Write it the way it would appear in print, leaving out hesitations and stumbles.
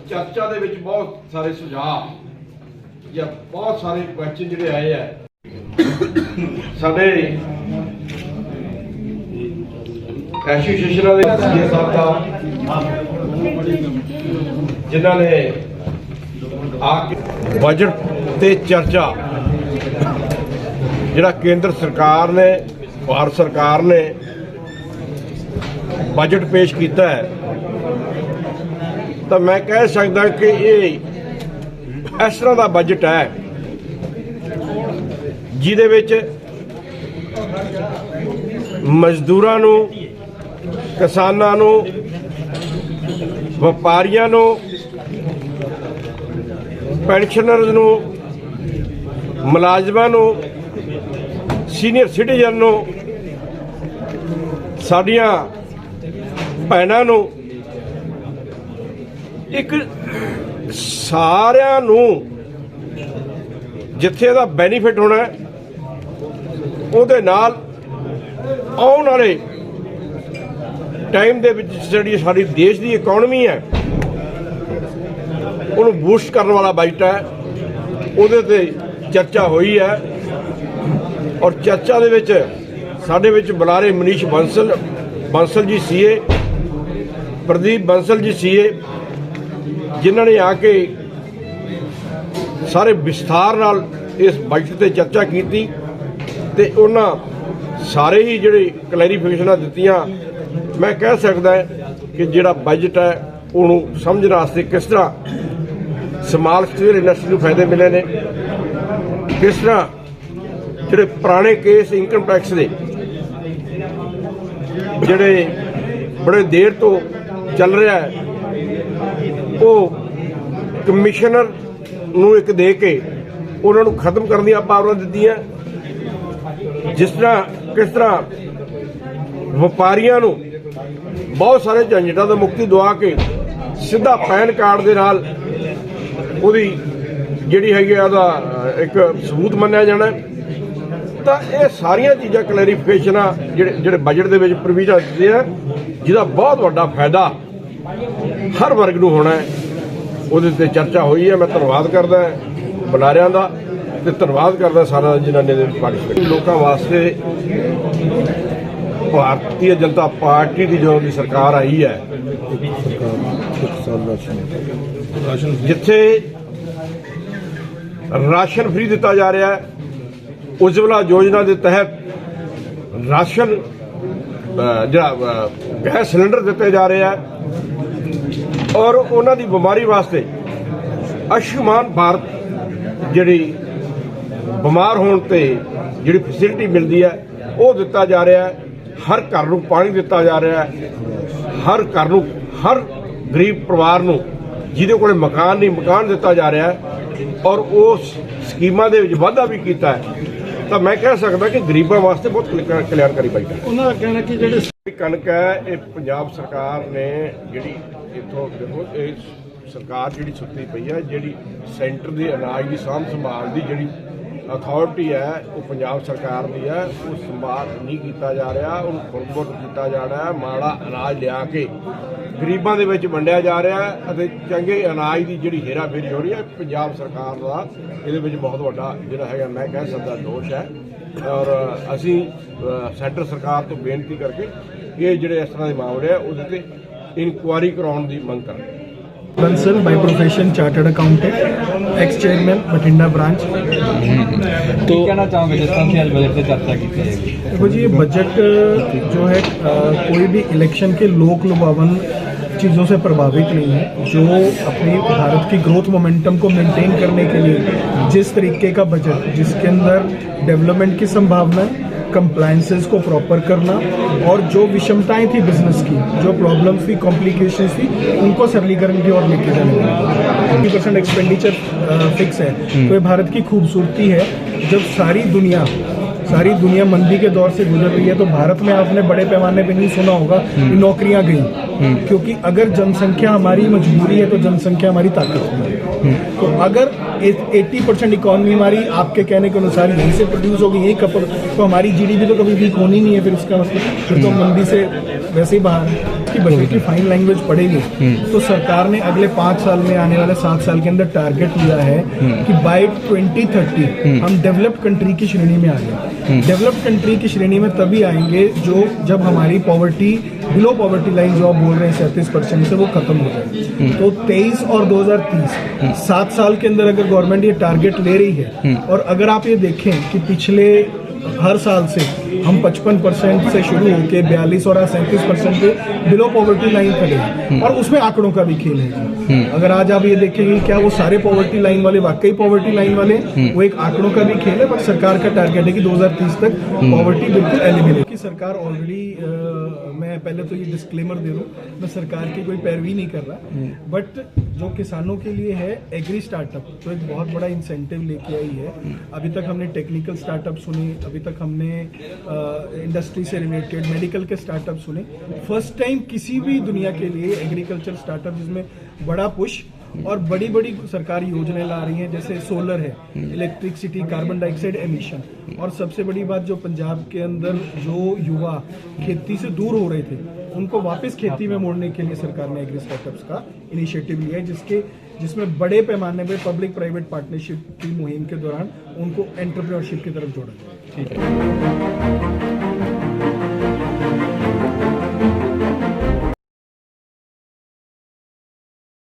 चर्चा दे विच बहुत सारे सुझाव या बहुत सारे क्वेश्चन जिहड़े आए हैं साडे एसोसीएशन दे सीए साहब दा जिन्हां ने आके बजट ते चर्चा जिहड़ा केंद्र सरकार ने भारत सरकार ने बजट पेश किया है तो मैं कह सकता कि ये इस तरह का बजट है जिहदे विच मजदूरां नूं, किसानां नूं, व्यापारियां नूं, पेंशनर्स नूं, मुलाजमां नूं, सीनियर सिटीजन नूं, साडियां भैणां नूं एक सारिਆਂ ਨੂੰ ਜਿੱਥੇ ਦਾ ਬੈਨੀਫਿਟ ਹੋਣਾ ਉਹਦੇ ਨਾਲ ਆਉਣ ਵਾਲੇ ਟਾਈਮ ਦੇ ਵਿੱਚ ਜਿਹੜੀ ਸਾਡੀ ਦੇਸ਼ ਦੀ ਇਕਨੋਮੀ ਹੈ ਉਹਨੂੰ ਬੂਸਟ ਕਰਨ ਵਾਲਾ ਬਜਟ ਹੈ ਉਹਦੇ ਤੇ ਚਰਚਾ ਹੋਈ ਹੈ ਔਰ ਚਰਚਾ ਦੇ ਵਿੱਚ ਸਾਡੇ ਵਿੱਚ ਬੁਲਾਰੇ ਮਨੀਸ਼ ਬੰਸਲ ਜੀ ਸੀਏ, ਪ੍ਰਦੀਪ ਬੰਸਲ ਜੀ ਸੀਏ जिन्हों ने आके सारे विस्तार नाल इस बजट से चर्चा की ते उन्होंने सारे ही जिहड़े क्लैरीफिकेशनां दित्तियां मैं कह सकदा है कि जिहड़ा बजट है उन्होंने समझने वास्ते किस तरह स्मॉल स्केल इंडस्ट्री को फायदे मिले ने, किस तरह जिहड़े पुराने केस इनकम टैक्स के जिहड़े बड़े देर तो चल रहा है वो कमिश्नर नूं एक दे के उन्होंने खत्म करने दी पावरां दित्तियां, जिस तरह किस तरह व्यापारियों नूं बहुत सारे झंझटां तो मुक्ति दवा के सीधा पैन कार्ड दे नाल उहदी जिहड़ी हैगी उहदा एक सबूत मन्निया जाना तो ये सारियां चीज़ां क्लैरीफिकेशनां जिहड़े बजट दे विच प्रोविजन दित्ते हैं जिहदा बहुत वड्डा फायदा हर वर्ग नूं होना है ਉਹਦੇ ਤੇ चर्चा हुई है। मैं धन्नवाद करदा बुलारियां दा ते धन्नवाद करदा सारा जिन्हां ने पार्टिसिपेट लोकां वास्ते भारतीय जनता पार्टी की जो भी सरकार आई है जिथे राशन फ्री दिता जा रहा है, उज्जवला योजना के तहत राशन गैस सिलेंडर दिते जा रहे हैं और उन्हां दी बीमारी वास्ते आयुष्मान भारत जिहड़ी बीमार होने ते जिहड़ी फैसिलिटी मिलती है वो दिता जा रहा है, हर घर नूं पानी दिता जा रहा है, हर घर नूं हर गरीब परिवार नूं जिहदे कोल मकान नहीं मकान दिता जा रहा है और उस स्कीमां दे विच वाधा भी कीता है। तो मैं कह सकदा कि गरीबां वास्ते बहुत कल्याणकारी बजट है। उन्हां दा कहना कि जिहड़ी कणक है ये पंजाब सरकार ने जिहड़ी इत्थों देखो सरकार जिहड़ी सुत्ती पई है, जिहड़ी सेंटर की अनाज की साਂਭ संभाल की जिहड़ी अथॉरिटी है वो पंजाब सरकार की है, वो संभाल नहीं किया जा रहा, उन्हें खुरद किया जा रहा है, माड़ा अनाज लिया के गरीबों के विच वंडिया जा रहा है, चंगे अनाज की जिहड़ी हेरा फेरी हो रही है पंजाब सरकार का इहदे विच बहुत वड्डा जिहड़ा है मैं कह सकदा दोष है। और असी सेंटर सरकार तो बेनती करके ये जिहड़े इस तरह के मामले है उहदे ते इंक्वायरी कराउण दी मंग कर रहे हैं। Bansal by profession chartered accountant, x chairman Bathinda branch. तो कहना चाहूँगा जिस तरह से आज बजट पर चर्चा की जाएगी। देखो जी, ये बजट जो है कोई भी इलेक्शन के लोक लुभावन चीज़ों से प्रभावित नहीं है। जो अपनी भारत की ग्रोथ मोमेंटम को मेंटेन करने के लिए जिस तरीके का बजट जिसके अंदर डेवलपमेंट की संभावना, कंप्लायंसेस को प्रॉपर करना और जो विषमताएं थी बिजनेस की, जो प्रॉब्लम्स थी, कॉम्प्लिकेशंस थी, उनको सरलीकरण की ओर लेके जाने वाले 50% एक्सपेंडिचर फिक्स है। तो ये भारत की खूबसूरती है। जब सारी दुनिया मंदी के दौर से गुजर रही है तो भारत में आपने बड़े पैमाने पे नहीं सुना होगा कि नौकरियां गई, क्योंकि अगर जनसंख्या हमारी मजबूरी है तो जनसंख्या हमारी ताकत है। तो अगर 80% इकॉनमी हमारी आपके कहने के अनुसार यहीं से प्रोड्यूस होगी, यही कपड़, तो हमारी जीडीपी तो कभी वीक होनी नहीं है। फिर उसका मतलब फिर तो मंदी से वैसे ही बाहर है। की बजट की फाइन लैंग्वेज पढ़ेंगे तो सरकार ने अगले 5 साल में आने वाले 7 साल के अंदर टारगेट लिया है कि बाय 2030 हम डेवलप्ड कंट्री की श्रेणी में आ जाए। डेवलप्ड कंट्री की श्रेणी में तभी आएंगे जब हमारी पॉवर्टी बिलो पॉवर्टी लाइन जो आप बोल रहे हैं 37% से वो खत्म हो जाए। तो 23 और 2030 7 साल के अंदर अगर गवर्नमेंट ये टारगेट ले रही है और अगर आप ये देखें कि पिछले हर साल से हम 55% से शुरू होकर 42 और 37% पे बिलो पॉवर्टी लाइन खड़े हैं और उसमें आंकड़ों का भी खेल है। अगर आज आप ये देखेंगे क्या वो सारे पॉवर्टी लाइन वाले वाकई पॉवर्टी लाइन वाले, वो एक आंकड़ों का भी खेल है। बट सरकार का टारगेट है कि 2030 तक पॉवर्टी बिल्कुल एलिमिनेट की। सरकार ऑलरेडी मैं पहले तो ये डिस्क्लेमर दे दूं, मैं सरकार की कोई पैरवी नहीं कर रहा, बट जो किसानों के लिए है एग्री स्टार्टअप तो एक बहुत बड़ा इंसेंटिव लेके आई है। अभी तक हमने टेक्निकल स्टार्टअप सुने, अभी तक हमने इंडस्ट्री से रिलेटेड मेडिकल के स्टार्टअप सुने। फर्स्ट टाइम किसी भी दुनिया के लिए एग्रीकल्चर स्टार्टअप जिसमें बड़ा पुश और बड़ी बड़ी सरकारी योजनाएं ला रही हैं, जैसे सोलर है, इलेक्ट्रिसिटी, कार्बन डाइऑक्साइड एमिशन, और सबसे बड़ी बात जो पंजाब के अंदर जो युवा खेती से दूर हो रहे थे उनको वापस खेती में मोड़ने के लिए सरकार ने एग्री स्टार्टअप्स का इनिशिएटिव लिया है, जिसमें बड़े पैमाने पर पब्लिक प्राइवेट पार्टनरशिप की मुहिम के दौरान उनको एंटरप्रेन्योरशिप की तरफ जोड़ा जाए। ठीक है।